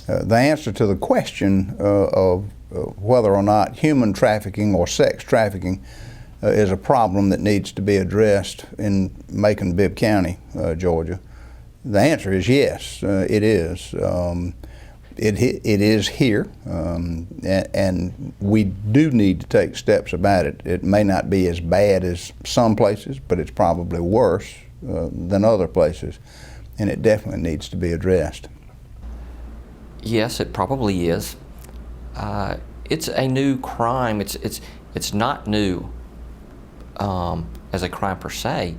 The answer to the question of whether or not human trafficking or sex trafficking is a problem that needs to be addressed in Macon-Bibb County, Georgia, the answer is yes, it is. It is here, and we do need to take steps about it. It may not be as bad as some places, but it's probably worse than other places, and it definitely needs to be addressed. Yes, it probably is. It's a new crime. It's not new as a crime per se,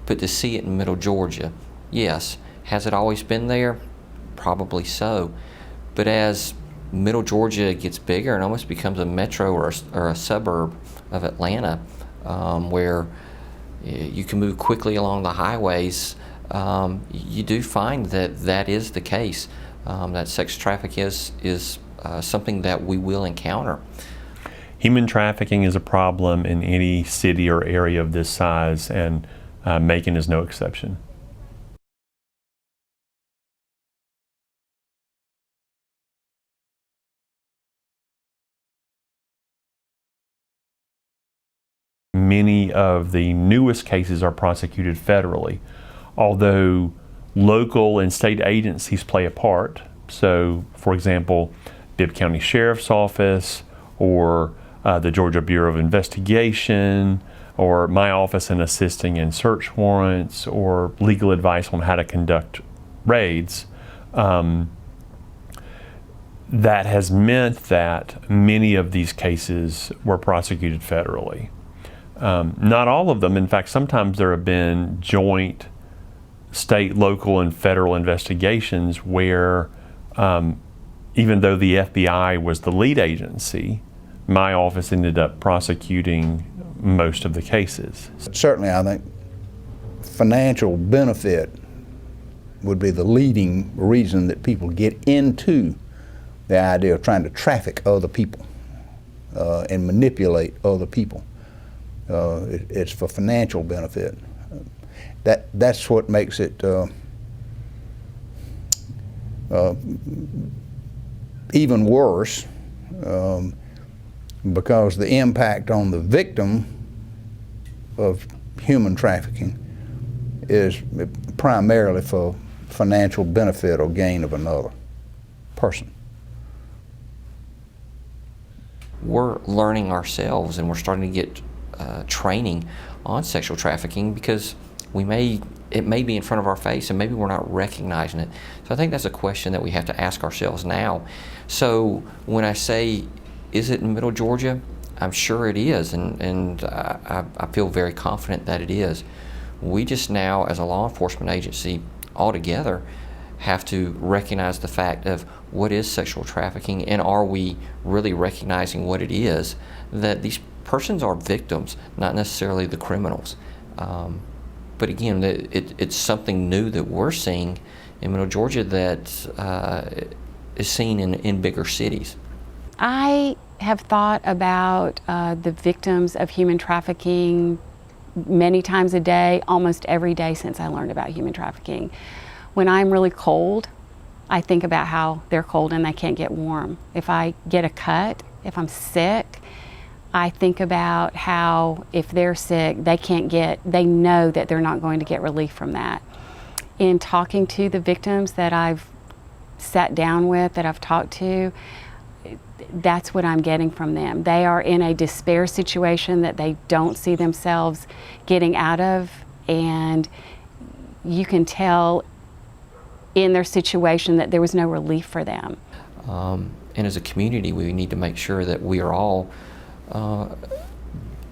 but to see it in Middle Georgia, yes. Has it always been there? Probably so. But as Middle Georgia gets bigger and almost becomes a metro or a suburb of Atlanta, where you can move quickly along the highways, you do find that that is the case. That sex trafficking is something that we will encounter. Human trafficking is a problem in any city or area of this size, and Macon is no exception. Many of the newest cases are prosecuted federally, although local and state agencies play a part. So, for example, Bibb County Sheriff's Office, or the Georgia Bureau of Investigation, or my office in assisting in search warrants, or legal advice on how to conduct raids. That has meant that many of these cases were prosecuted federally. Not all of them. In fact, sometimes there have been joint state, local, and federal investigations where even though the FBI was the lead agency, my office ended up prosecuting most of the cases. Certainly, I think financial benefit would be the leading reason that people get into the idea of trying to traffic other people and manipulate other people. It's for financial benefit. That's what makes it even worse, because the impact on the victim of human trafficking is primarily for financial benefit or gain of another person. We're learning ourselves, and we're starting to get training on sexual trafficking because it may be in front of our face and maybe we're not recognizing it. So I think that's a question that we have to ask ourselves now. So when I say, is it in Middle Georgia? I'm sure it is, and I feel very confident that it is. We just now, as a law enforcement agency altogether, have to recognize the fact of what is sexual trafficking, and are we really recognizing what it is, that these persons are victims, not necessarily the criminals. But again, it's something new that we're seeing in Middle Georgia that is seen in bigger cities. I have thought about the victims of human trafficking many times a day, almost every day since I learned about human trafficking. When I'm really cold, I think about how they're cold and they can't get warm. If I get a cut, if I'm sick, I think about how if they're sick, they know that they're not going to get relief from that. In talking to the victims that I've sat down with, that I've talked to, that's what I'm getting from them. They are in a despair situation that they don't see themselves getting out of, and you can tell in their situation that there was no relief for them. And as a community, we need to make sure that we are all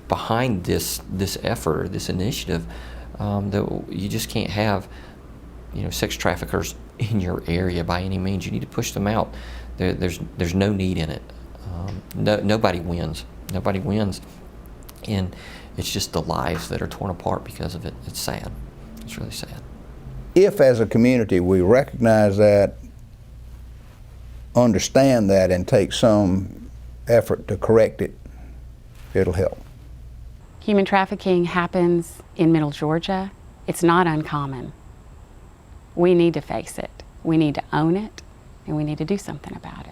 behind this effort, this initiative. That you just can't have, sex traffickers in your area by any means. You need to push them out. There's no need in it. Nobody wins. Nobody wins, and it's just the lives that are torn apart because of it. It's sad. It's really sad. If, as a community, we recognize that, understand that, and take some effort to correct it, it'll help. Human trafficking happens in Middle Georgia. It's not uncommon. We need to face it. We need to own it, and we need to do something about it.